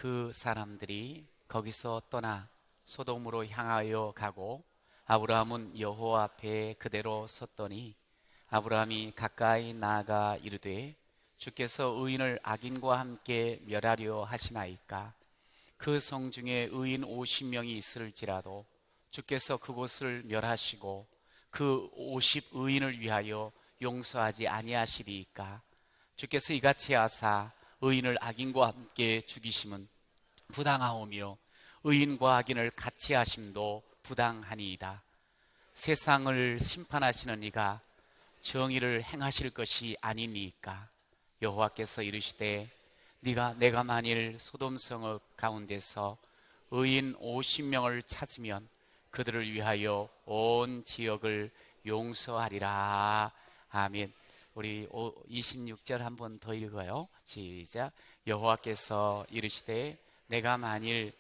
그 사람들이 거기서 떠나 소돔으로 향하여 가고 아브라함은 여호와 앞에 그대로 섰더니 아브라함이 가까이 나아가 이르되 주께서 의인을 악인과 함께 멸하려 하시나이까. 그 성 중에 의인 50명이 있을지라도 주께서 그곳을 멸하시고 그 50 의인을 위하여 용서하지 아니하시리이까. 주께서 이같이 하사 의인을 악인과 함께 죽이심은 부당하오며 의인과 악인을 같이 하심도 부당하니이다. 세상을 심판하시는 이가 정의를 행하실 것이 아니니까. 여호와께서 이르시되 내가 만일 소돔 성읍 가운데서 의인 50명을 찾으면 그들을 위하여 온 지역을 용서하리라. 아멘. 우리 26절 한 번 더 읽어요. 시작. 여호와께서 이르시되 내가 만일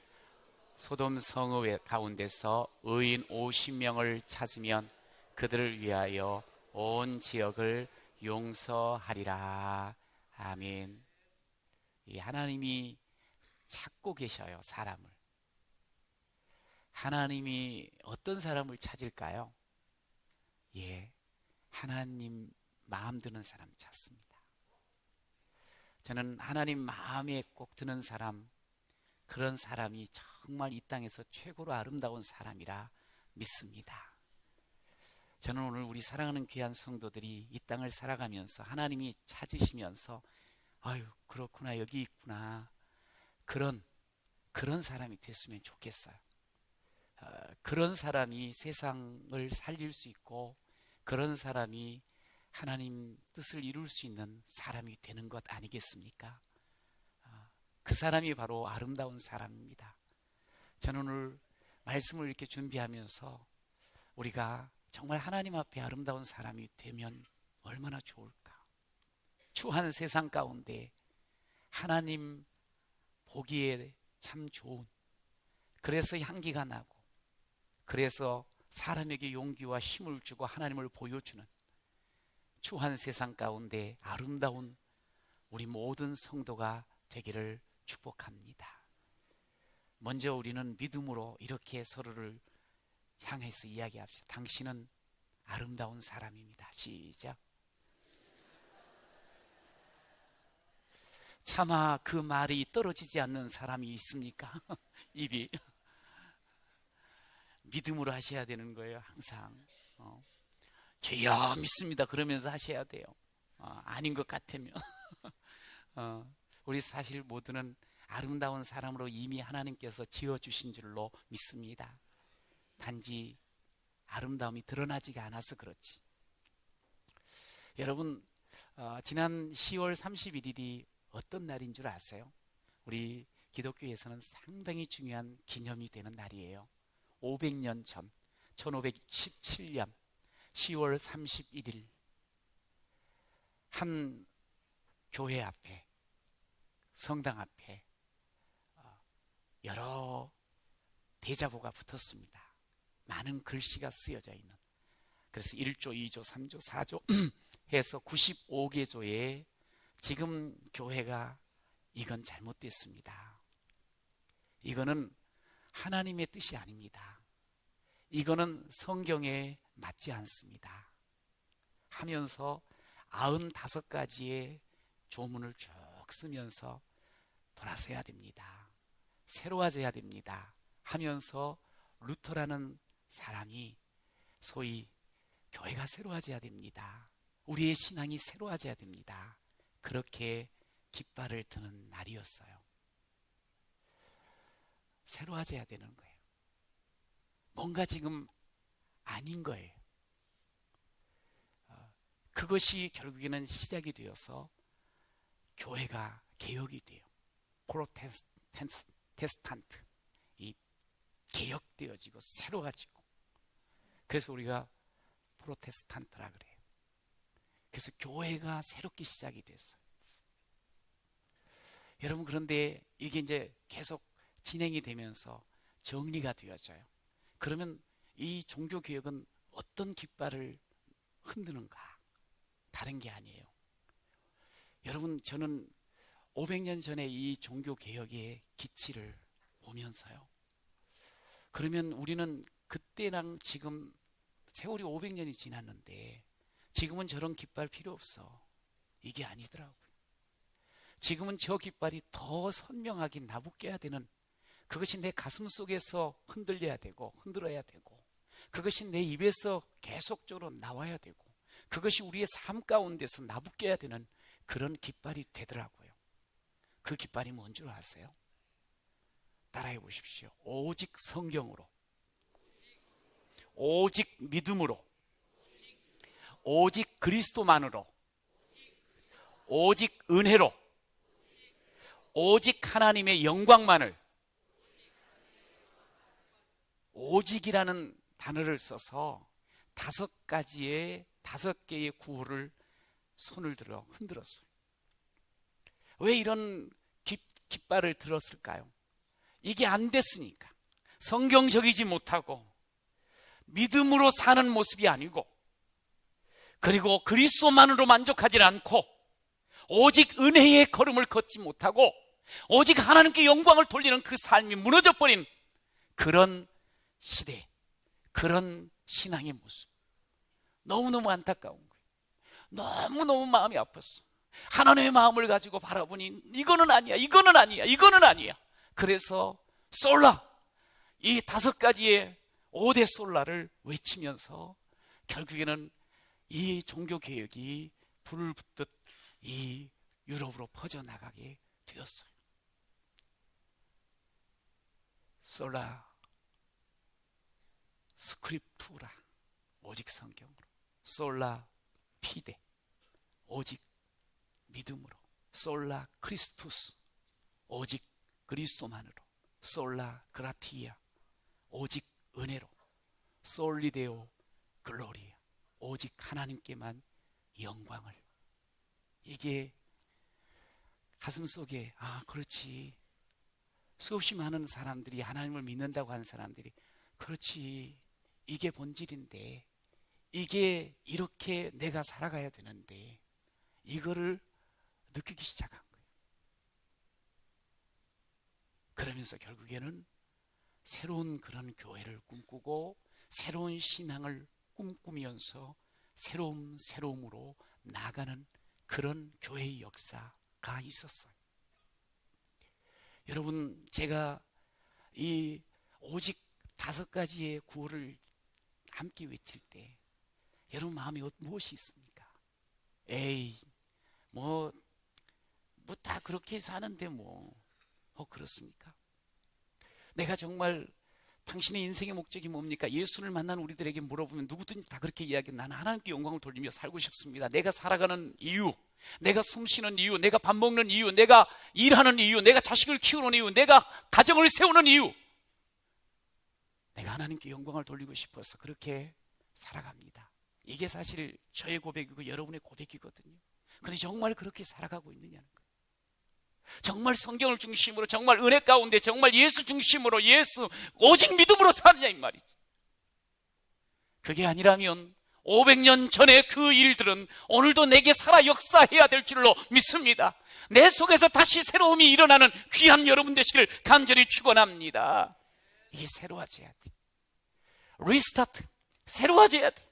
소돔 성읍 가운데서 의인 50명을 찾으면 그들을 위하여 온 지역을 용서하리라. 아멘. 하나님이 찾고 계셔요, 사람을. 하나님이 어떤 사람을 찾을까요? 하나님 마음 드는 사람 찾습니다. 저는 하나님 마음에 꼭 드는 사람, 그런 사람이 정말 이 땅에서 최고로 아름다운 사람이라 믿습니다. 저는 오늘 우리 사랑하는 귀한 성도들이 이 땅을 살아가면서 하나님이 찾으시면서 아유 그렇구나, 여기 있구나, 그런 사람이 됐으면 좋겠어요. 그런 사람이 세상을 살릴 수 있고 그런 사람이 하나님 뜻을 이룰 수 있는 사람이 되는 것 아니겠습니까? 그 사람이 바로 아름다운 사람입니다. 저는 오늘 말씀을 이렇게 준비하면서 우리가 정말 하나님 앞에 아름다운 사람이 되면 얼마나 좋을까. 추한 세상 가운데 하나님 보기에 참 좋은, 그래서 향기가 나고 그래서 사람에게 용기와 힘을 주고 하나님을 보여주는 추한 세상 가운데 아름다운 우리 모든 성도가 되기를 축복합니다. 먼저 우리는 믿음으로 이렇게 서로를 향해서 이야기합시다. 당신은 아름다운 사람입니다. 시작. 차마 그 말이 떨어지지 않는 사람이 있습니까? 입이. 믿음으로 하셔야 되는 거예요. 항상. 주여 믿습니다 그러면서 하셔야 돼요. 아닌 것 같으면. 우리 사실 모두는 아름다운 사람으로 이미 하나님께서 지어주신 줄로 믿습니다. 단지 아름다움이 드러나지가 않아서 그렇지. 여러분, 지난 10월 31일이 어떤 날인 줄 아세요? 우리 기독교에서는 상당히 중요한 기념이 되는 날이에요. 500년 전 1517년 10월 31일 한 교회 앞에, 성당 앞에 여러 대자보가 붙었습니다. 많은 글씨가 쓰여져 있는. 그래서 1조, 2조, 3조, 4조 해서 95개 조에 지금 교회가 이건 잘못됐습니다. 이거는 하나님의 뜻이 아닙니다. 이거는 성경에 맞지 않습니다. 하면서 95가지의 조문을 쭉 쓰면서 돌아서야 됩니다. 새로워져야 됩니다. 하면서 루터라는 사람이 소위 교회가 새로워져야 됩니다. 우리의 신앙이 새로워져야 됩니다. 그렇게 깃발을 드는 날이었어요. 새로워져야 되는 거예요. 뭔가 지금 아닌 거예요. 그것이 결국에는 시작이 되어서 교회가 개혁이 돼요. 프로테스탄트, 이 개혁되어지고 새로워지고. 그래서 우리가 프로테스탄트라 그래요. 그래서 교회가 새롭게 시작이 됐어요. 여러분, 그런데 이게 이제 계속 진행이 되면서 정리가 되어져요. 그러면 이 종교개혁은 어떤 깃발을 흔드는가? 다른 게 아니에요. 여러분, 저는 500년 전에 이 종교개혁의 기치를 보면서요, 그러면 우리는 그때랑 지금 세월이 500년이 지났는데 지금은 저런 깃발 필요 없어, 이게 아니더라고요. 지금은 저 깃발이 더 선명하게 나붙게 해야 되는, 그것이 내 가슴 속에서 흔들려야 되고 흔들어야 되고, 그것이 내 입에서 계속적으로 나와야 되고, 그것이 우리의 삶 가운데서 나붙게 해야 되는 그런 깃발이 되더라고요. 그 깃발이 뭔 줄 아세요? 따라해 보십시오. 오직 성경으로, 오직 믿음으로, 오직 그리스도만으로, 오직 은혜로, 오직 하나님의 영광만을, 오직이라는 단어를 써서 5개의 구호를 손을 들어 흔들었어요. 왜 이런 깃발을 들었을까요? 이게 안 됐으니까. 성경적이지 못하고 믿음으로 사는 모습이 아니고, 그리고 그리스도만으로 만족하지 않고 오직 은혜의 걸음을 걷지 못하고 오직 하나님께 영광을 돌리는 그 삶이 무너져 버린 그런 시대, 그런 신앙의 모습, 너무너무 안타까운 거예요. 너무너무 마음이 아팠어. 하나님의 마음을 가지고 바라보니 이거는 아니야, 이거는 아니야, 이거는 아니야. 그래서 솔라, 이 5가지의 5대 솔라를 외치면서 결국에는 이 종교개혁이 불을 붙듯 이 유럽으로 퍼져나가게 되었어요. 솔라 스크립투라, 오직 성경으로. 솔라 피데, 오직 믿음으로. 솔라 크리스투스, 오직 그리스도만으로. 솔라 그라티아, 오직 은혜로. 솔리데오 글로리아, 오직 하나님께만 영광을. 이게 가슴속에, 아 그렇지, 수없이 많은 사람들이 하나님을 믿는다고 하는 사람들이, 그렇지, 이게 본질인데, 이게 이렇게 내가 살아가야 되는데, 이거를 느끼기 시작한 거예요. 그러면서 결국에는 새로운 그런 교회를 꿈꾸고 새로운 신앙을 꿈꾸면서 새로움으로 나가는 그런 교회의 역사가 있었어요. 여러분, 제가 이 오직 5가지의 구호를 함께 외칠 때 여러분 마음에 무엇이 있습니까? 에이, 뭐 다 그렇게 사는데 그렇습니까? 내가 정말 당신의 인생의 목적이 뭡니까? 예수를 만난 우리들에게 물어보면 누구든지 다 그렇게 이야기해. 나는 하나님께 영광을 돌리며 살고 싶습니다. 내가 살아가는 이유, 내가 숨쉬는 이유, 내가 밥 먹는 이유, 내가 일하는 이유, 내가 자식을 키우는 이유, 내가 가정을 세우는 이유, 내가 하나님께 영광을 돌리고 싶어서 그렇게 살아갑니다. 이게 사실 저의 고백이고 여러분의 고백이거든요. 그런데 정말 그렇게 살아가고 있느냐는 거예요. 정말 성경을 중심으로, 정말 은혜 가운데, 정말 예수 중심으로, 예수 오직 믿음으로 사느냐 이 말이지. 그게 아니라면 500년 전의 그 일들은 오늘도 내게 살아 역사해야 될 줄로 믿습니다. 내 속에서 다시 새로움이 일어나는 귀한 여러분 되시길 간절히 축원합니다. 이게 새로워져야 돼. 리스타트, 새로워져야 돼.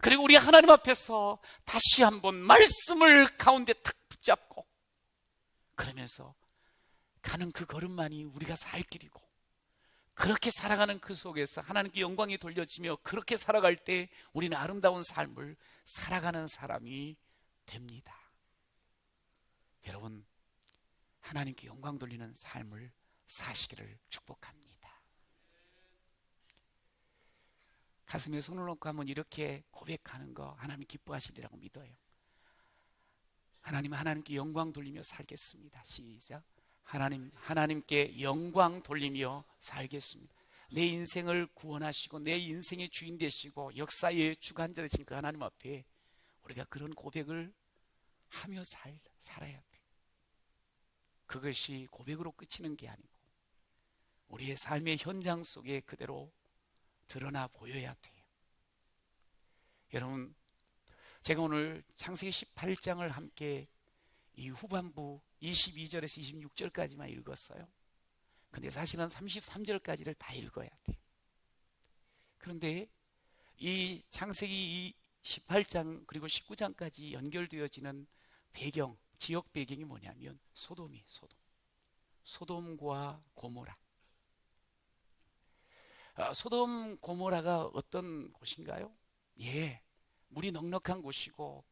그리고 우리 하나님 앞에서 다시 한번 말씀을 가운데 탁 붙잡고 그러면서 가는 그 걸음만이 우리가 살 길이고, 그렇게 살아가는 그 속에서 하나님께 영광이 돌려지며 그렇게 살아갈 때 우리는 아름다운 삶을 살아가는 사람이 됩니다. 여러분, 하나님께 영광 돌리는 삶을 사시기를 축복합니다. 가슴에 손을 놓고 한번 이렇게 고백하는 거 하나님 기뻐하시리라고 믿어요. 하나님께 영광 돌리며 살겠습니다. 시작. 하나님께 영광 돌리며 살겠습니다. 내 인생을 구원하시고 내 인생의 주인 되시고 역사의 주관자 되신 그 하나님 앞에 우리가 그런 고백을 하며 살아야 돼. 그것이 고백으로 끝이는 게 아니고 우리의 삶의 현장 속에 그대로 드러나 보여야 돼요. 여러분, 제가 오늘 창세기 18장을 함께 이 후반부 22절에서 26절까지만 읽었어요. 근데 사실은 33절까지를 다 읽어야 돼요. 그런데 이 창세기 18장 그리고 19장까지 연결되어지는 배경, 지역 배경이 뭐냐면 소돔이에요. 소돔과 고모라. 소돔 고모라가 어떤 곳인가요? 예, 물이 넉넉한 곳이고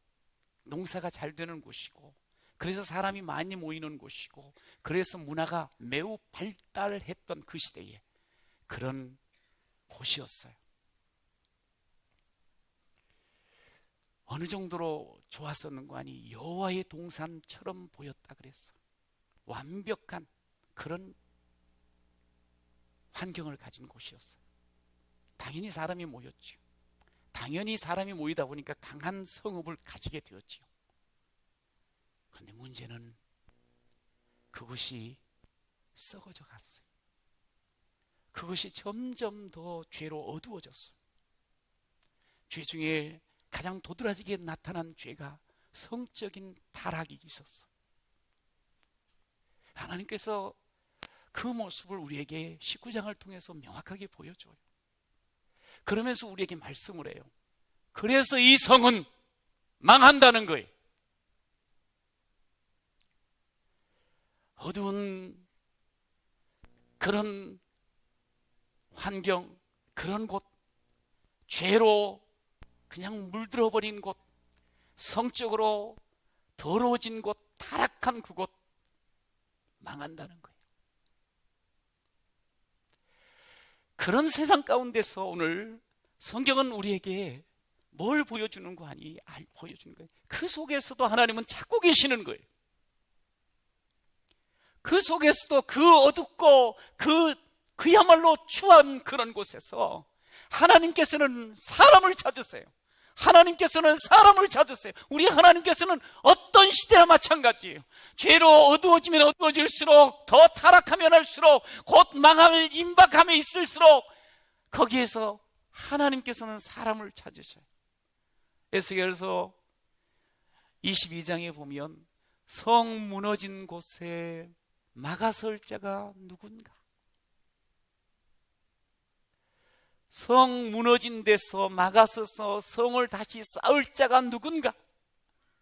농사가 잘 되는 곳이고 그래서 사람이 많이 모이는 곳이고 그래서 문화가 매우 발달했던 그 시대에 그런 곳이었어요. 어느 정도로 좋았었는가 하니 여호와의 동산처럼 보였다 그랬어. 완벽한 그런 환경을 가진 곳이었어요. 당연히 사람이 모였죠. 당연히 사람이 모이다 보니까 강한 성읍을 가지게 되었지요. 그런데 문제는 그것이 썩어져 갔어요. 그것이 점점 더 죄로 어두워졌어요. 죄 중에 가장 도드라지게 나타난 죄가 성적인 타락이 있었어. 하나님께서 그 모습을 우리에게 19장을 통해서 명확하게 보여줘요. 그러면서 우리에게 말씀을 해요. 그래서 이 성은 망한다는 거예요. 어두운 그런 환경, 그런 곳, 죄로 그냥 물들어 버린 곳, 성적으로 더러워진 곳, 타락한 그곳 망한다는 거예요. 그런 세상 가운데서 오늘 성경은 우리에게 뭘 보여주는 거 아니? 보여주는 거예요. 그 속에서도 하나님은 찾고 계시는 거예요. 그 속에서도 그 어둡고 그야말로 추한 그런 곳에서 하나님께서는 사람을 찾으세요. 하나님께서는 사람을 찾으세요. 우리 하나님께서는 어떤 시대나 마찬가지예요. 죄로 어두워지면 어두워질수록 더 타락하면 할수록 곧 망함을 임박함에 있을수록 거기에서 하나님께서는 사람을 찾으셔요. 에스겔서 22장에 보면 성 무너진 곳에 막아설 자가 누군가? 성 무너진 데서 막아서서 성을 다시 쌓을 자가 누군가?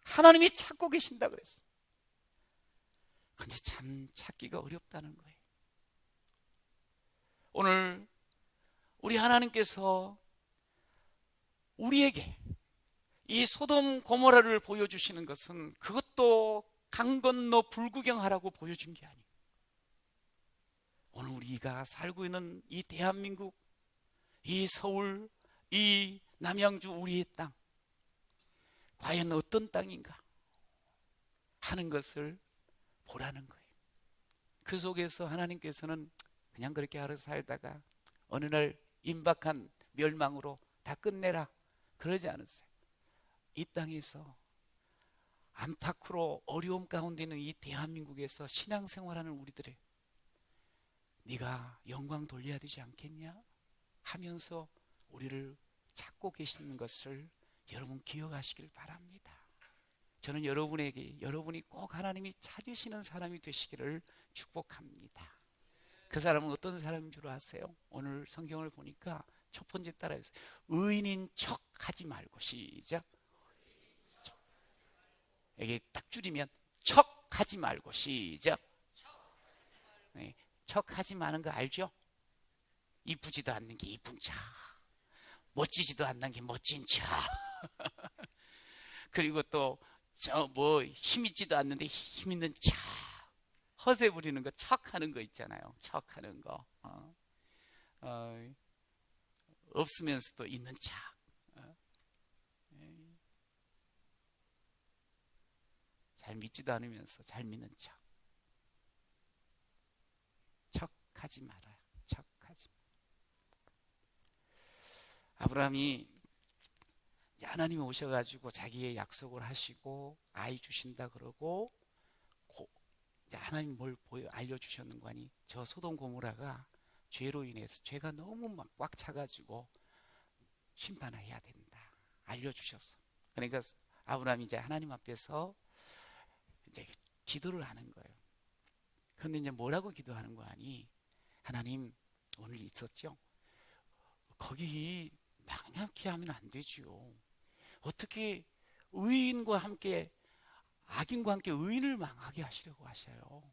하나님이 찾고 계신다 그랬어요. 근데 참 찾기가 어렵다는 거예요. 오늘 우리 하나님께서 우리에게 이 소돔 고모라를 보여주시는 것은 그것도 강 건너 불구경하라고 보여준 게 아니에요. 오늘 우리가 살고 있는 이 대한민국, 이 서울, 이 남양주 우리의 땅 과연 어떤 땅인가 하는 것을 보라는 거예요. 그 속에서 하나님께서는 그냥 그렇게 알아서 살다가 어느 날 임박한 멸망으로 다 끝내라 그러지 않았어요. 이 땅에서 안팎으로 어려움 가운데 있는 이 대한민국에서 신앙생활하는 우리들의 네가 영광 돌려야 되지 않겠냐 하면서 우리를 찾고 계시는 것을 여러분 기억하시길 바랍니다. 저는 여러분에게 여러분이 꼭 하나님이 찾으시는 사람이 되시기를 축복합니다. 그 사람은 어떤 사람인 줄 아세요? 오늘 성경을 보니까 첫 번째 따라해서 의인인 척 하지 말고 시작. 여기 딱 줄이면 척 하지 말고 시작. 네, 척 하지 마는 거 알죠? 이쁘지도 않는 게 이쁜 척, 멋지지도 않는 게 멋진 척 그리고 또 힘 있지도 않는데 힘 있는 척, 허세 부리는 거, 척하는 거 있잖아요. 척하는 거 없으면서도 있는 척 잘 믿지도 않으면서 잘 믿는 척 척하지 말아요. 척하지 마. 아브라함이 하나님이 오셔가지고 자기의 약속을 하시고 아이 주신다 그러고 하나님 뭘 알려주셨는가 하니 저 소돔 고모라가 죄로 인해서 죄가 너무 막 꽉 차가지고 심판해야 된다 알려주셨어. 그러니까 아브라함이 이제 하나님 앞에서 이제 기도를 하는 거예요. 그런데 이제 뭐라고 기도하는 거 아니? 하나님, 오늘 있었죠? 거기 망하게 하면 안 되지요. 어떻게 의인과 함께 악인과 함께 의인을 망하게 하시려고 하셔요?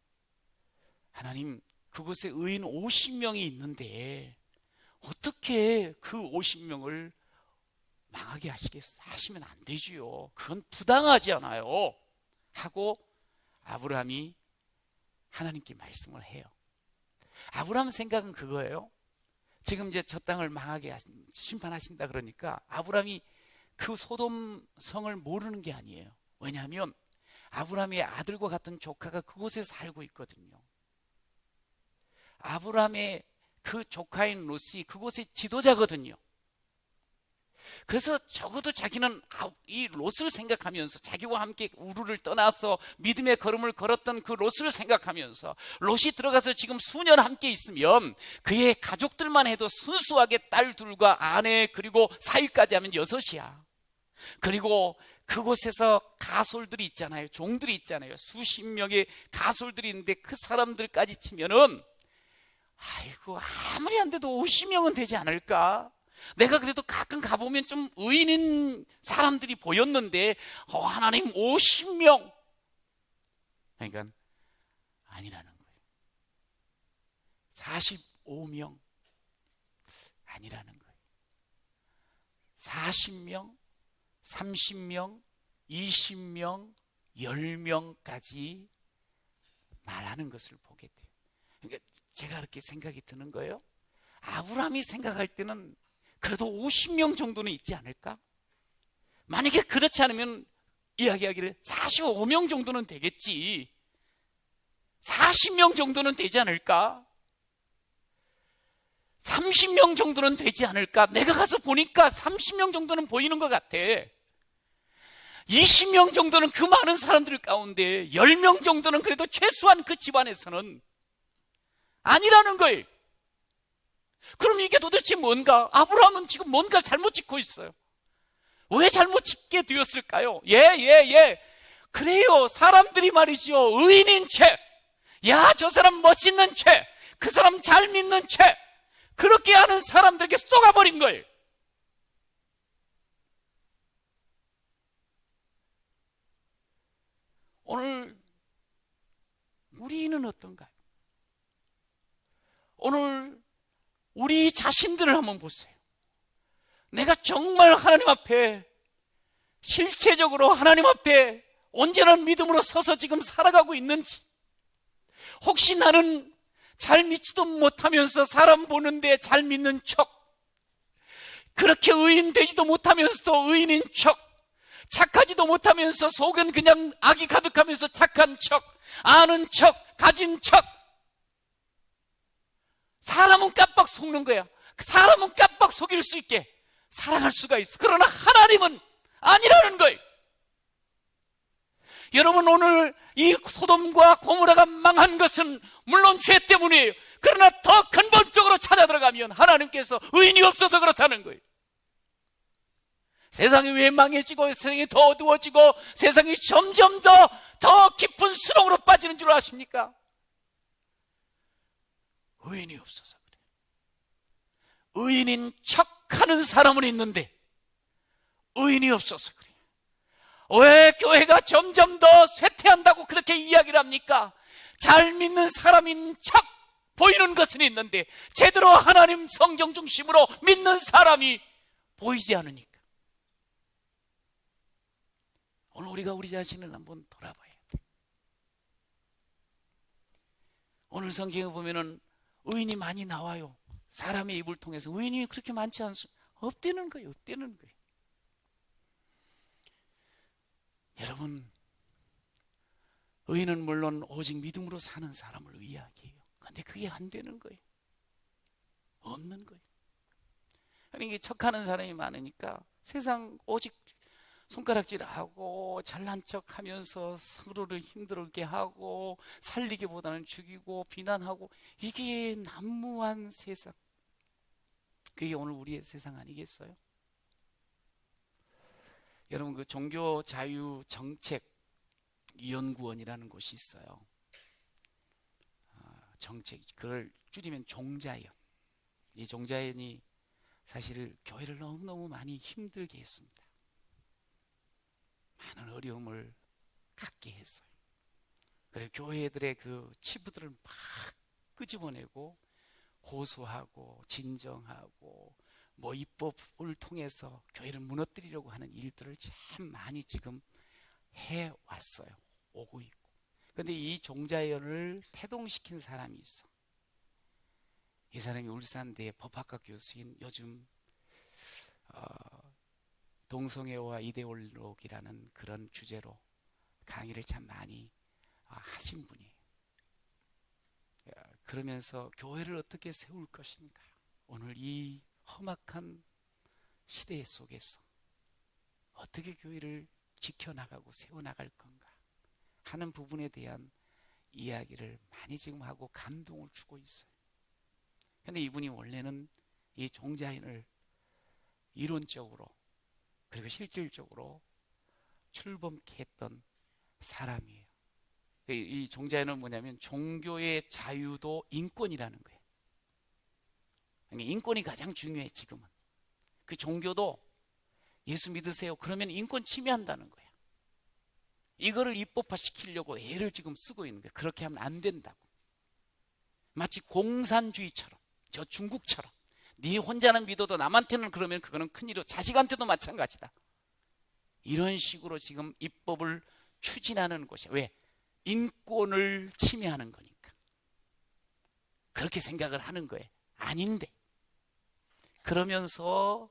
하나님, 그곳에 의인 50명이 있는데 어떻게 그 50명을 망하게 하시면 안 되지요. 그건 부당하지 않아요. 하고 아브라함이 하나님께 말씀을 해요. 아브라함 생각은 그거예요. 지금 이제 저 땅을 망하게 심판하신다 그러니까 아브라함이 그 소돔 성을 모르는 게 아니에요. 왜냐하면 아브라함의 아들과 같은 조카가 그곳에 살고 있거든요. 아브라함의 그 조카인 롯이 그곳의 지도자거든요. 그래서 적어도 자기는 이 롯을 생각하면서 자기와 함께 우르를 떠나서 믿음의 걸음을 걸었던 그 롯을 생각하면서 롯이 들어가서 지금 수년 함께 있으면 그의 가족들만 해도 순수하게 딸 둘과 아내 그리고 사위까지 하면 6이야. 그리고 그곳에서 가솔들이 있잖아요. 종들이 있잖아요. 수십 명의 가솔들이 있는데 그 사람들까지 치면은 아이고 아무리 안 돼도 50명은 되지 않을까? 내가 그래도 가끔 가보면 좀 의인인 사람들이 보였는데 하나님 50명 그러니까 아니라는 거예요. 45명 아니라는 거예요. 40명 30명 20명 10명까지 말하는 것을 보게 돼요. 그러니까 제가 그렇게 생각이 드는 거예요. 아브라함이 생각할 때는 그래도 50명 정도는 있지 않을까? 만약에 그렇지 않으면 이야기하기를 45명 정도는 되겠지. 40명 정도는 되지 않을까? 30명 정도는 되지 않을까? 내가 가서 보니까 30명 정도는 보이는 것 같아. 20명 정도는 그 많은 사람들 가운데 10명 정도는 그래도 최소한 그 집안에서는 아니라는 거예요. 그럼 이게 도대체 뭔가? 아브라함은 지금 뭔가 잘못 짓고 있어요. 왜 잘못 짓게 되었을까요? 그래요. 사람들이 말이죠. 의인인 채, 야, 저 사람 멋있는 채, 그 사람 잘 믿는 채, 그렇게 하는 사람들에게 쏘가버린 거예요. 오늘 우리는 어떤가요? 오늘 우리 자신들을 한번 보세요. 내가 정말 하나님 앞에 실체적으로 하나님 앞에 온전한 믿음으로 서서 지금 살아가고 있는지, 혹시 나는 잘 믿지도 못하면서 사람 보는데 잘 믿는 척, 그렇게 의인 되지도 못하면서도 의인인 척, 착하지도 못하면서 속은 그냥 악이 가득하면서 착한 척, 아는 척, 가진 척. 사람은 깜빡 속는 거야. 사람은 깜빡 속일 수 있게 사랑할 수가 있어. 그러나 하나님은 아니라는 거예요. 여러분, 오늘 이 소돔과 고모라가 망한 것은 물론 죄 때문이에요. 그러나 더 근본적으로 찾아 들어가면 하나님께서 의인이 없어서 그렇다는 거예요. 세상이 왜 망해지고 세상이 더 어두워지고 세상이 점점 더 깊은 수렁으로 빠지는 줄 아십니까? 의인이 없어서 그래요. 의인인 척하는 사람은 있는데 의인이 없어서 그래요. 왜 교회가 점점 더 쇠퇴한다고 그렇게 이야기를 합니까? 잘 믿는 사람인 척 보이는 것은 있는데 제대로 하나님 성경 중심으로 믿는 사람이 보이지 않으니까. 오늘 우리가 우리 자신을 한번 돌아봐야 돼요. 오늘 성경에 보면은 의인이 많이 나와요. 사람의 입을 통해서 의인이 그렇게 많지 않습니다. 없다는 거예요. 없다는 거예요. 여러분, 의인은 물론 오직 믿음으로 사는 사람을 이야기해요. 그런데 그게 안 되는 거예요. 없는 거예요. 이게 척하는 사람이 많으니까 세상 오직 손가락질하고 잘난 척하면서 서로를 힘들게 하고 살리기보다는 죽이고 비난하고, 이게 난무한 세상. 그게 오늘 우리의 세상 아니겠어요? 여러분, 그 종교 자유 정책 연구원이라는 곳이 있어요. 정책, 그걸 줄이면 종자연. 이 종자연이 사실 교회를 너무너무 많이 힘들게 했습니다. 많은 어려움을 갖게 했어요. 그래서 교회들의 그 치부들을 막 끄집어내고 고소하고 진정하고 뭐 입법을 통해서 교회를 무너뜨리려고 하는 일들을 참 많이 지금 해왔어요. 오고 있고. 그런데 이 종자연을 태동시킨 사람이 있어. 이 사람이 울산대 법학과 교수인 요즘 동성애와 이데올로기라는 그런 주제로 강의를 참 많이 하신 분이에요. 그러면서 교회를 어떻게 세울 것인가, 오늘 이 험악한 시대 속에서 어떻게 교회를 지켜나가고 세워나갈 건가 하는 부분에 대한 이야기를 많이 지금 하고 감동을 주고 있어요. 그런데 이분이 원래는 이 종자인을 이론적으로 그리고 실질적으로 출범케 했던 사람이에요. 이 종자인은 뭐냐면 종교의 자유도 인권이라는 거예요. 인권이 가장 중요해. 지금은 그 종교도 예수 믿으세요 그러면 인권 침해한다는 거예요. 이거를 입법화시키려고 애를 지금 쓰고 있는 거예요. 그렇게 하면 안 된다고. 마치 공산주의처럼, 저 중국처럼 네 혼자는 믿어도 남한테는 그러면 그거는 큰일이고 자식한테도 마찬가지다. 이런 식으로 지금 입법을 추진하는 곳이야. 왜? 인권을 침해하는 거니까. 그렇게 생각을 하는 거예요. 아닌데. 그러면서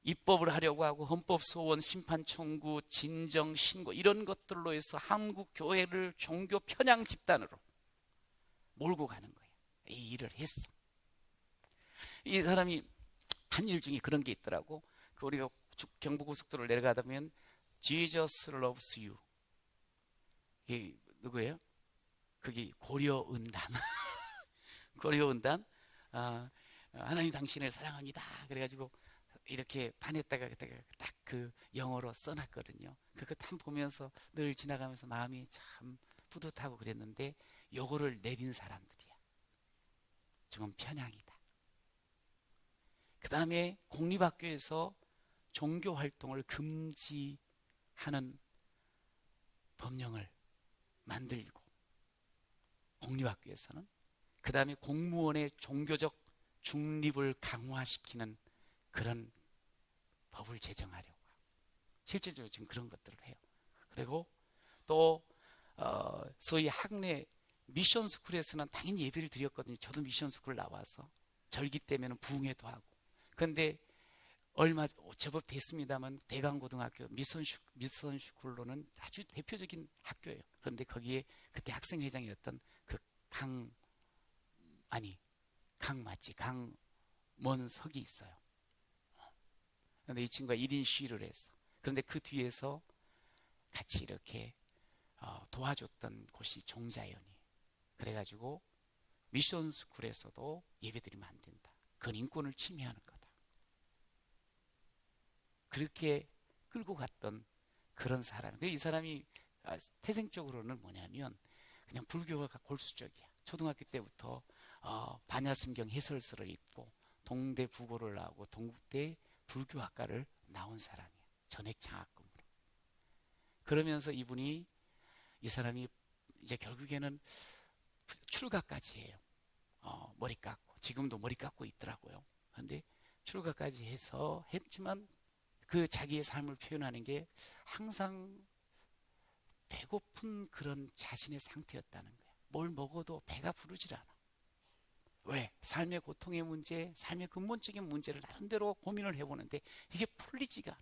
입법을 하려고 하고 헌법소원, 심판청구, 진정, 신고 이런 것들로 해서 한국 교회를 종교 편향 집단으로 몰고 가는 거예요. 이 일을 했어. 이 사람이 한 일 중에 그런 게 있더라고. 우리가 경부고속도로를 내려가다 보면 Jesus loves you. 이게 누구예요? 그게 고려은단. 고려은단. 하나님 당신을 사랑합니다. 그래가지고 이렇게 반에다가 딱 그 영어로 써놨거든요. 그거 참 보면서 늘 지나가면서 마음이 참 뿌듯하고 그랬는데 요거를 내린 사람들이야. 저건 편향이다. 그 다음에 공립학교에서 종교활동을 금지하는 법령을 만들고, 공립학교에서는 그 다음에 공무원의 종교적 중립을 강화시키는 그런 법을 제정하려고 하고, 실질적으로 지금 그런 것들을 해요. 그리고 또 소위 학내 미션스쿨에서는 당연히 예배를 드렸거든요. 저도 미션스쿨 나와서 절기 때문에 부흥회도 하고. 그런데 얼마 제법 됐습니다만 대강고등학교 미션스쿨로는 아주 대표적인 학교예요. 그런데 거기에 그때 학생회장이었던 그 강원석이 있어요. 그런데 이 친구가 1인 시위를 했어. 그런데 그 뒤에서 같이 이렇게 도와줬던 곳이 종자연이. 그래가지고 미션스쿨에서도 예배드리면 안 된다. 그건 인권을 침해하는 거다. 그렇게 끌고 갔던 그런 사람. 이 사람이 태생적으로는 뭐냐면 그냥 불교가 골수적이야. 초등학교 때부터 반야심경 해설서를 읽고 동대 부고를 나오고 동대 불교학과를 나온 사람이야. 전액 장학금으로. 그러면서 이 사람이 이제 결국에는 출가까지 해요. 머리 깎고. 지금도 머리 깎고 있더라고요. 그런데 출가까지 했지만 그 자기의 삶을 표현하는 게 항상 배고픈 그런 자신의 상태였다는 거야. 뭘 먹어도 배가 부르질 않아. 왜? 삶의 고통의 문제, 삶의 근본적인 문제를 나름대로 고민을 해보는데 이게 풀리지가 않아.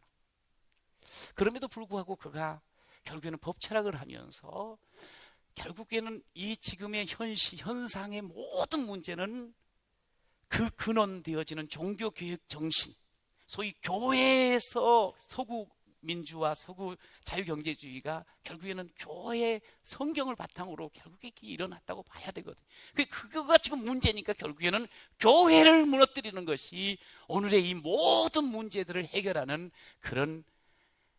그럼에도 불구하고 그가 결국에는 법철학을 하면서 결국에는 이 지금의 현상의 모든 문제는 그 근원되어지는 종교개혁 정신, 소위 교회에서 서구 민주화, 서구 자유경제주의가 결국에는 교회 성경을 바탕으로 결국에 일어났다고 봐야 되거든요. 그거가 지금 문제니까 결국에는 교회를 무너뜨리는 것이 오늘의 이 모든 문제들을 해결하는 그런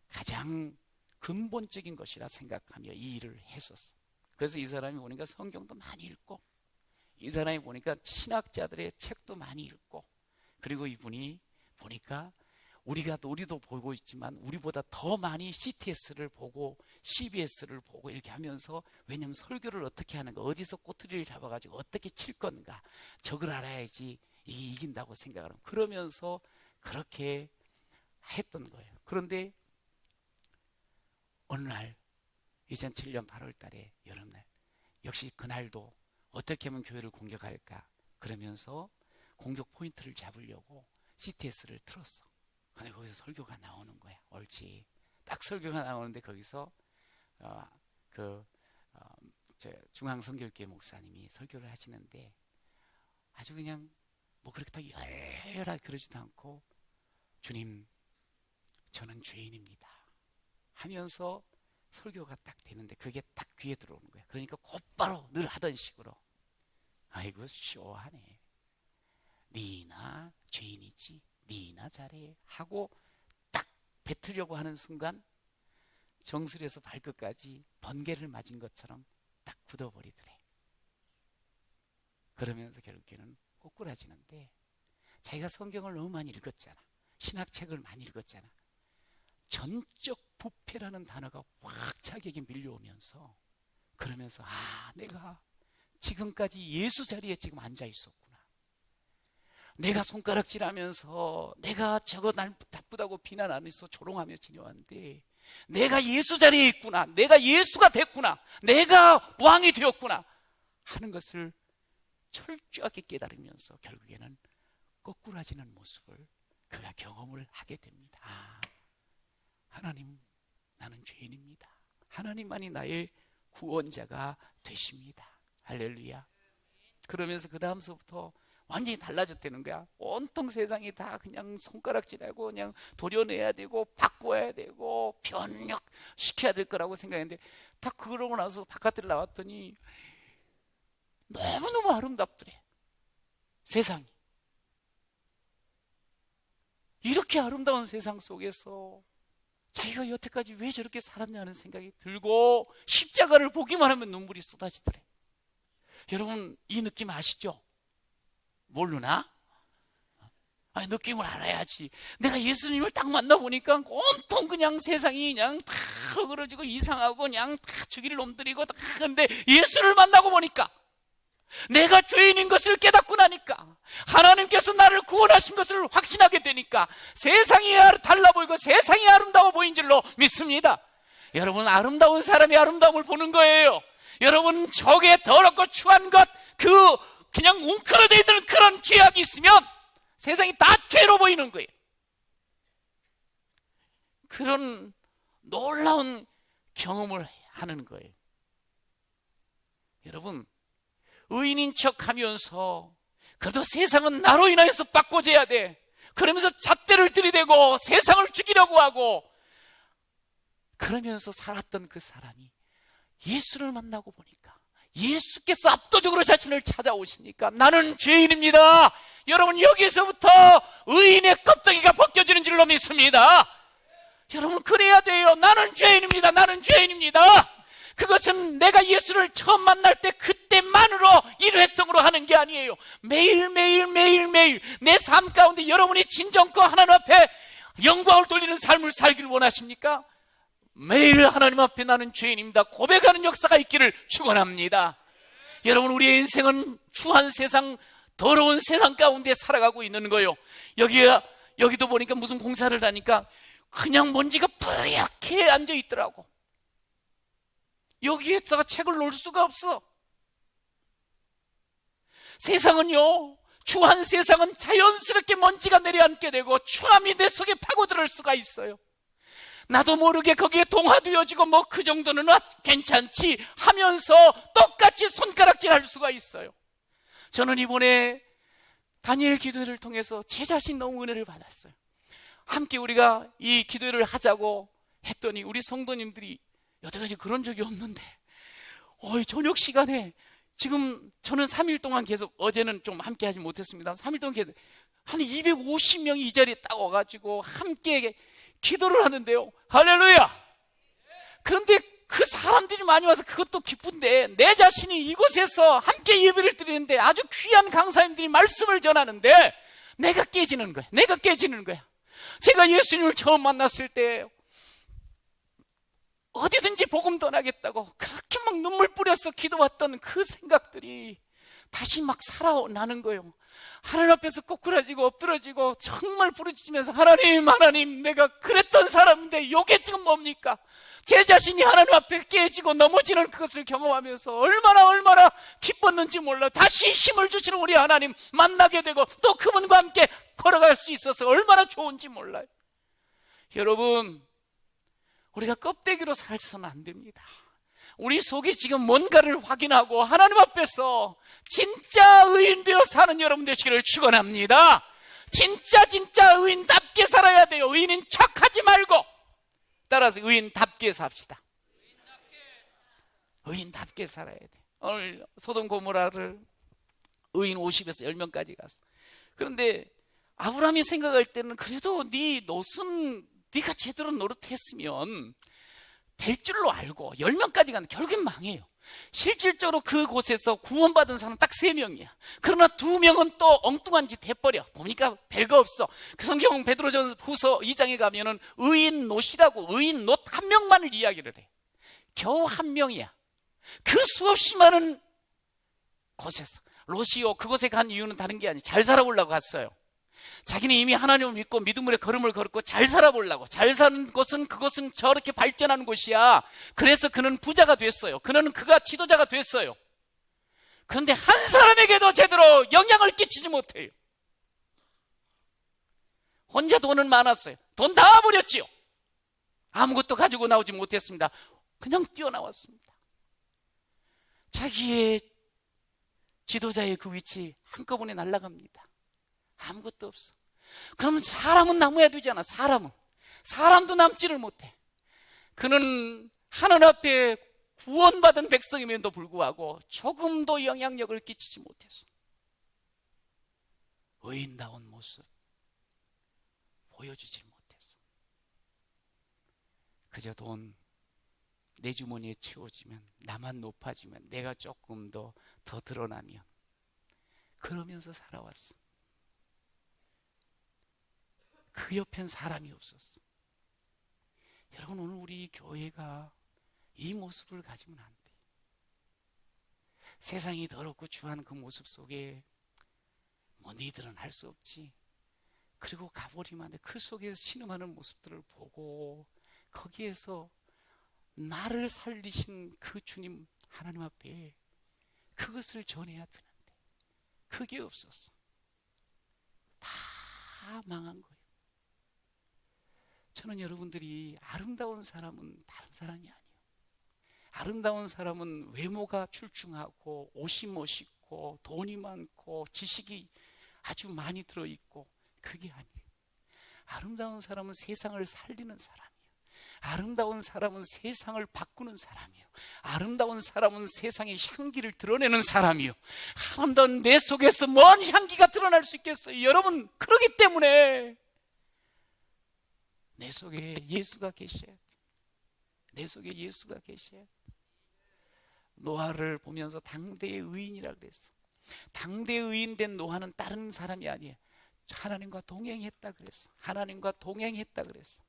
가장 근본적인 것이라 생각하며 이 일을 했었어. 그래서 이 사람이 보니까 성경도 많이 읽고, 이 사람이 보니까 신학자들의 책도 많이 읽고, 그리고 이분이 보니까 우리도 보고 있지만 우리보다 더 많이 CTS를 보고 CBS를 보고 이렇게 하면서, 왜냐하면 설교를 어떻게 하는가, 어디서 꼬투리를 잡아가지고 어떻게 칠 건가, 저걸 알아야지 이긴다고 생각을 하고, 그러면서 그렇게 했던 거예요. 그런데 어느 날 2007년 8월 달에 여름날, 역시 그날도 어떻게 하면 교회를 공격할까 그러면서 공격 포인트를 잡으려고 CTS를 틀었어. 근데 거기서 설교가 나오는 거야. 옳지. 딱 설교가 나오는데 거기서 중앙성결교회 목사님이 설교를 하시는데, 아주 그냥 뭐 그렇게 다 열렬하게 그러지도 않고, 주님, 저는 죄인입니다 하면서 설교가 딱 되는데, 그게 딱 귀에 들어오는 거야. 그러니까 곧바로 늘 하던 식으로, 아이고 쇼하네, 니나 죄인이지, 니나 잘해 하고 딱 뱉으려고 하는 순간 정수리에서 발끝까지 번개를 맞은 것처럼 딱 굳어버리더래. 그러면서 결국에는 꼬꾸라지는데, 자기가 성경을 너무 많이 읽었잖아, 신학책을 많이 읽었잖아. 전적 부패라는 단어가 확 자기에게 밀려오면서, 그러면서 내가 지금까지 예수 자리에 지금 앉아 있었구나. 내가 손가락질하면서 내가 저거 날 나쁘다고 비난하면서 조롱하며 지내왔는데, 내가 예수 자리에 있구나, 내가 예수가 됐구나, 내가 왕이 되었구나 하는 것을 철저하게 깨달으면서 결국에는 거꾸라지는 모습을 그가 경험을 하게 됩니다. 하나님, 나는 죄인입니다. 하나님만이 나의 구원자가 되십니다. 할렐루야. 그러면서 그 다음서부터 완전히 달라졌다는 거야. 온통 세상이 다 그냥 손가락질하고 그냥 도려내야 되고 바꿔야 되고 변력시켜야 될 거라고 생각했는데, 딱 그러고 나서 바깥을 나왔더니 너무너무 아름답더래, 세상이. 이렇게 아름다운 세상 속에서 자기가 여태까지 왜 저렇게 살았냐는 생각이 들고, 십자가를 보기만 하면 눈물이 쏟아지더래. 여러분, 이 느낌 아시죠? 모르나? 느낌을 알아야지. 내가 예수님을 딱 만나보니까 온통 그냥 세상이 그냥 다 허그러지고 이상하고 그냥 다 죽일 놈들이고, 근데 예수를 만나고 보니까, 내가 죄인인 것을 깨닫고 나니까, 하나님께서 나를 구원하신 것을 확신하게 되니까 세상이 달라 보이고 세상이 아름다워 보인 줄로 믿습니다. 여러분, 아름다운 사람이 아름다움을 보는 거예요. 여러분, 저게 더럽고 추한 것, 그냥 웅크러져 있는 그런 죄악이 있으면 세상이 다 죄로 보이는 거예요. 그런 놀라운 경험을 하는 거예요. 여러분, 의인인 척 하면서 그래도 세상은 나로 인하여서 바꿔져야 돼, 그러면서 잣대를 들이대고 세상을 죽이려고 하고 그러면서 살았던 그 사람이 예수를 만나고 보니까 예수께서 압도적으로 자신을 찾아오시니까, 나는 죄인입니다. 여러분, 여기서부터 의인의 껍데기가 벗겨지는 줄로 믿습니다. 여러분, 그래야 돼요. 나는 죄인입니다. 나는 죄인입니다. 그것은 내가 예수를 처음 만날 때 그때만으로 일회성으로 하는 게 아니에요. 매일매일 내 삶 가운데 여러분이 진정과 하나님 앞에 영광을 돌리는 삶을 살기를 원하십니까? 매일 하나님 앞에 나는 죄인입니다 고백하는 역사가 있기를 축원합니다. 여러분, 우리의 인생은 추한 세상, 더러운 세상 가운데 살아가고 있는 거예요. 여기도 보니까 무슨 공사를 하니까 그냥 먼지가 뿌옇게 앉아 있더라고. 여기에다가 책을 놓을 수가 없어. 세상은요, 추한 세상은 자연스럽게 먼지가 내려앉게 되고 추함이 내 속에 파고들을 수가 있어요. 나도 모르게 거기에 동화되어지고 뭐 그 정도는 괜찮지 하면서 똑같이 손가락질 할 수가 있어요. 저는 이번에 다니엘 기도회를 통해서 제 자신 너무 은혜를 받았어요. 함께 우리가 이 기도회를 하자고 했더니 우리 성도님들이 여태까지 그런 적이 없는데 저녁 시간에, 지금 저는 3일 동안 계속, 어제는 좀 함께 하지 못했습니다. 3일 동안 계속 한 250명이 이 자리에 딱 와가지고 함께 기도를 하는데요. 할렐루야! 그런데 그 사람들이 많이 와서 그것도 기쁜데 내 자신이 이곳에서 함께 예배를 드리는데 아주 귀한 강사님들이 말씀을 전하는데 내가 깨지는 거야. 내가 깨지는 거야. 제가 예수님을 처음 만났을 때 어디든지 복음 전하겠다고 그렇게 막 눈물 뿌려서 기도했던 그 생각들이 다시 막 살아나는 거예요. 하나님 앞에서 꼬꾸라지고 엎드러지고 정말 부르짖으면서 하나님, 하나님, 내가 그랬던 사람인데 이게 지금 뭡니까? 제 자신이 하나님 앞에 깨지고 넘어지는 그것을 경험하면서 얼마나 기뻤는지 몰라요. 다시 힘을 주시는 우리 하나님 만나게 되고 또 그분과 함께 걸어갈 수 있어서 얼마나 좋은지 몰라요. 여러분, 우리가 껍데기로 살서는 안 됩니다. 우리 속에 지금 뭔가를 확인하고 하나님 앞에서 진짜 의인 되어 사는 여러분 되시기를 축원합니다. 진짜 의인답게 살아야 돼요. 의인인 척하지 말고. 따라서 의인답게 삽시다. 의인답게 살아야 돼. 오늘 소돔 고모라를 의인 50에서 10명까지 갔어. 그런데 아브라함이 생각할 때는 그래도 네 노선 네가 제대로 노릇했으면 될 줄로 알고 10명까지 갔는데 결국엔 망해요. 실질적으로 그곳에서 구원받은 사람은 딱 3명이야. 그러나 2명은 또 엉뚱한 짓 해버려. 보니까 별거 없어. 그 성경 베드로전후서 2장에 가면은 의인 롯이라고 의인 롯 한 명만을 이야기를 해. 겨우 한 명이야. 그 수없이 많은 곳에서 롯이요 그곳에 간 이유는 다른 게 아니에요. 잘 살아보려고 갔어요. 자기는 이미 하나님을 믿고 믿음의 걸음을 걸었고 잘 살아보려고. 잘 사는 곳은 그것은 저렇게 발전하는 곳이야. 그래서 그는 부자가 됐어요. 그가 지도자가 됐어요. 그런데 한 사람에게도 제대로 영향을 끼치지 못해요. 혼자 돈은 많았어요. 돈 다 버렸지요. 아무것도 가지고 나오지 못했습니다. 그냥 뛰어나왔습니다. 자기의 지도자의 그 위치 한꺼번에 날아갑니다. 아무것도 없어. 그러면 사람은 남아야 되잖아. 사람도 남지를 못해. 그는 하나님 앞에 구원받은 백성임에도 불구하고 조금도 영향력을 끼치지 못했어. 의인다운 모습 보여주지 못했어. 그저 돈 내 주머니에 채워지면, 나만 높아지면, 내가 조금 더 드러나면, 그러면서 살아왔어. 그 옆엔 사람이 없었어. 여러분, 오늘 우리 교회가 이 모습을 가지면 안 돼. 세상이 더럽고 추한 그 모습 속에 뭐 니들은 할 수 없지. 그리고 가버리면 안 돼. 그 속에서 신음하는 모습들을 보고 거기에서 나를 살리신 그 주님 하나님 앞에 그것을 전해야 되는데 그게 없었어. 다 망한 거예요. 저는 여러분들이 아름다운 사람은 다른 사람이 아니에요. 아름다운 사람은 외모가 출중하고 옷이 멋있고 돈이 많고 지식이 아주 많이 들어있고 그게 아니에요. 아름다운 사람은 세상을 살리는 사람이에요. 아름다운 사람은 세상을 바꾸는 사람이에요. 아름다운 사람은 세상의 향기를 드러내는 사람이에요. 아름다운 내 속에서 뭔 향기가 드러날 수 있겠어요? 여러분, 그러기 때문에 내 속에 예수가 계셔야 돼요. 내 속에 예수가 계셔야 돼요. 노아를 보면서 당대의 의인이라고 그랬어. 당대의 의인 된 노아는 다른 사람이 아니에요. 하나님과 동행했다 그랬어. 하나님과 동행했다 그랬어.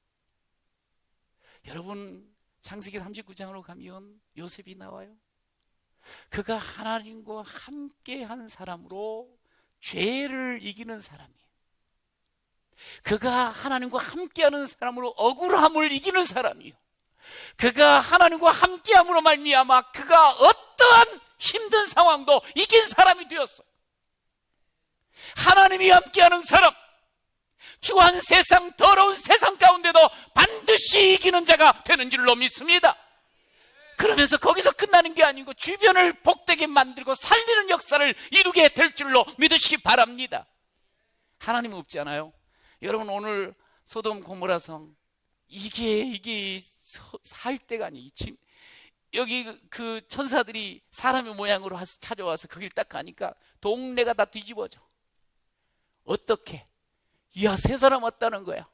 여러분, 창세기 39장으로 가면 요셉이 나와요. 그가 하나님과 함께 한 사람으로 죄를 이기는 사람이에요. 그가 하나님과 함께하는 사람으로 억울함을 이기는 사람이에요. 그가 하나님과 함께함으로 말미암아 그가 어떠한 힘든 상황도 이긴 사람이 되었어요. 하나님이 함께하는 사람, 추한 세상, 더러운 세상 가운데도 반드시 이기는 자가 되는 줄로 믿습니다. 그러면서 거기서 끝나는 게 아니고 주변을 복되게 만들고 살리는 역사를 이루게 될 줄로 믿으시기 바랍니다. 하나님 없지 않아요? 여러분, 오늘 소돔 고모라 성, 이게 살 때가 아니에요. 여기 그 천사들이 사람의 모양으로 찾아와서 거길 딱 가니까 동네가 다 뒤집어져. 어떻게? 이야, 세 사람 왔다는 거야.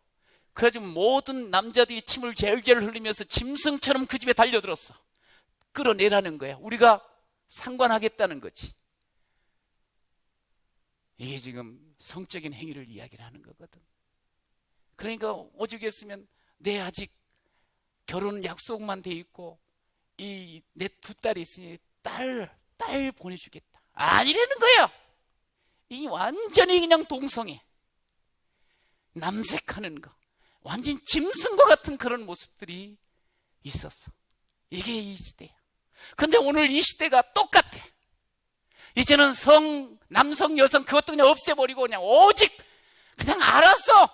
그래가지고 모든 남자들이 침을 젤젤 흘리면서 짐승처럼 그 집에 달려들었어. 끌어내라는 거야. 우리가 상관하겠다는 거지. 이게 지금 성적인 행위를 이야기를 하는 거거든. 그러니까 오죽했으면 내 아직 결혼 약속만 돼 있고 이 내 두 딸이 있으니 딸 보내주겠다. 아니라는 거야. 이 완전히 그냥 동성애, 남색하는 거, 완전 짐승과 같은 그런 모습들이 있었어. 이게 이 시대야. 근데 오늘 이 시대가 똑같아. 이제는 남성, 여성 그것도 그냥 없애버리고 그냥 오직 그냥 알았어.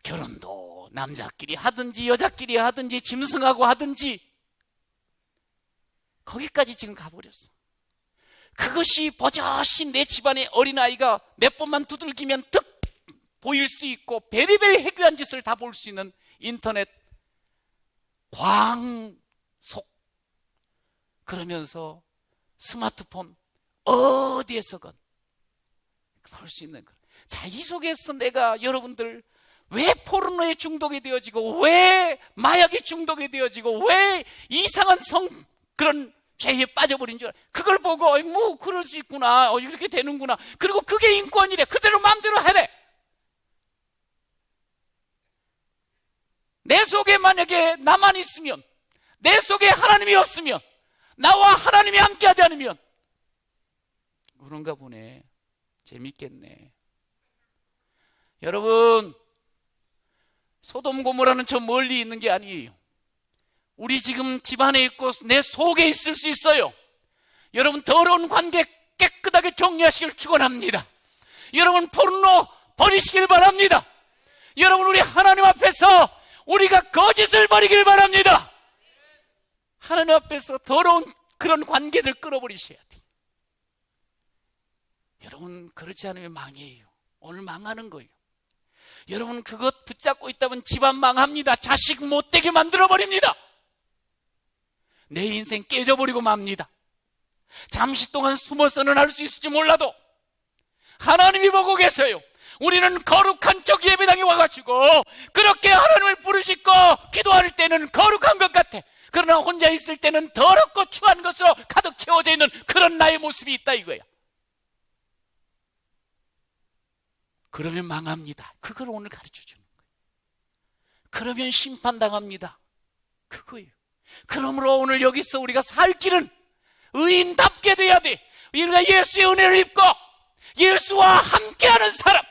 결혼도 남자끼리 하든지 여자끼리 하든지 짐승하고 하든지 거기까지 지금 가버렸어. 그것이 버젓이 내 집안의 어린아이가 몇 번만 두들기면 득 보일 수 있고 베리베리 해괴한 짓을 다 볼 수 있는 인터넷 광속, 그러면서 스마트폰 어디에서건 볼 수 있는 거. 자, 이 속에서 내가 여러분들 왜 포르노에 중독이 되어지고 왜 마약에 중독이 되어지고 왜 이상한 그런 죄에 빠져버린 줄 알아. 그걸 보고 뭐 그럴 수 있구나, 이렇게 되는구나. 그리고 그게 인권이래. 그대로 마음대로 하래. 내 속에 만약에 나만 있으면, 내 속에 하나님이 없으면, 나와 하나님이 함께하지 않으면 그런가 보네. 재밌겠네. 여러분, 소돔 고모라는 저 멀리 있는 게 아니에요. 우리 지금 집안에 있고 내 속에 있을 수 있어요. 여러분, 더러운 관계 깨끗하게 정리하시길 축원합니다. 여러분, 포르노 버리시길 바랍니다. 여러분, 우리 하나님 앞에서 우리가 거짓을 버리길 바랍니다. 하나님 앞에서 더러운 그런 관계들 끌어버리셔야 돼. 여러분, 그렇지 않으면 망해요. 오늘 망하는 거예요. 여러분, 그것 붙잡고 있다면 집안 망합니다. 자식 못되게 만들어버립니다. 내 인생 깨져버리고 맙니다. 잠시 동안 숨어서는 할 수 있을지 몰라도 하나님이 보고 계세요. 우리는 거룩한 쪽 예배당에 와가지고 그렇게 하나님을 부르시고 기도할 때는 거룩한 것 같아. 그러나 혼자 있을 때는 더럽고 추한 것으로 가득 채워져 있는 그런 나의 모습이 있다 이거야. 그러면 망합니다. 그걸 오늘 가르쳐주는 거예요. 그러면 심판당합니다. 그거예요. 그러므로 오늘 여기서 우리가 살 길은 의인답게 돼야 돼. 우리가 예수의 은혜를 입고 예수와 함께하는 사람,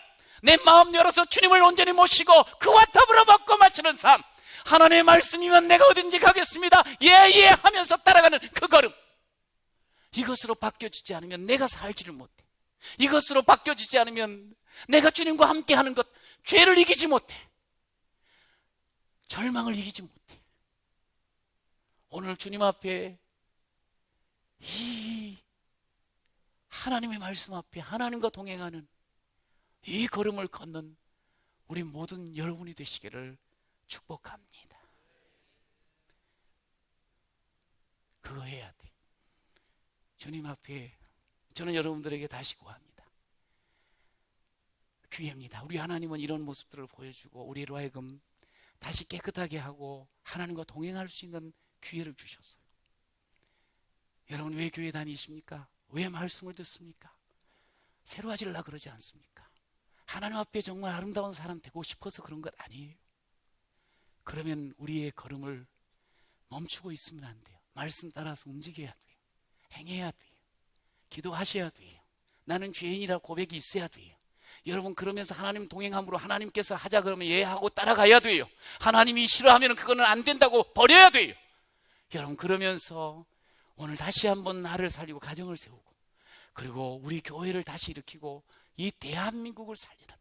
내 마음 열어서 주님을 온전히 모시고 그와 더불어 먹고 마시는 삶, 하나님의 말씀이면 내가 어딘지 가겠습니다, 예 하면서 따라가는 그 걸음, 이것으로 바뀌어지지 않으면 내가 살지를 못해. 이것으로 바뀌어지지 않으면 내가 주님과 함께하는 것, 죄를 이기지 못해. 절망을 이기지 못해. 오늘 주님 앞에 이 하나님의 말씀 앞에 하나님과 동행하는 이 걸음을 걷는 우리 모든 여러분이 되시기를 축복합니다. 그거 해야 돼. 주님 앞에 저는 여러분들에게 다시 구합니다. 기회입니다. 우리 하나님은 이런 모습들을 보여주고 우리로 하여금 다시 깨끗하게 하고 하나님과 동행할 수 있는 기회를 주셨어요. 여러분, 왜 교회 다니십니까? 왜 말씀을 듣습니까? 새로워지려고 그러지 않습니까? 하나님 앞에 정말 아름다운 사람 되고 싶어서 그런 것 아니에요. 그러면 우리의 걸음을 멈추고 있으면 안 돼요. 말씀 따라서 움직여야 돼요. 행해야 돼요. 기도하셔야 돼요. 나는 죄인이라 고백이 있어야 돼요. 여러분, 그러면서 하나님 동행함으로 하나님께서 하자 그러면 예 하고 따라가야 돼요. 하나님이 싫어하면 그거는 안 된다고 버려야 돼요. 여러분, 그러면서 오늘 다시 한번 나를 살리고 가정을 세우고 그리고 우리 교회를 다시 일으키고 이 대한민국을 살리는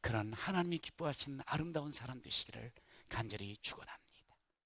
그런 하나님이 기뻐하시는 아름다운 사람 되시기를 간절히 축원합니다.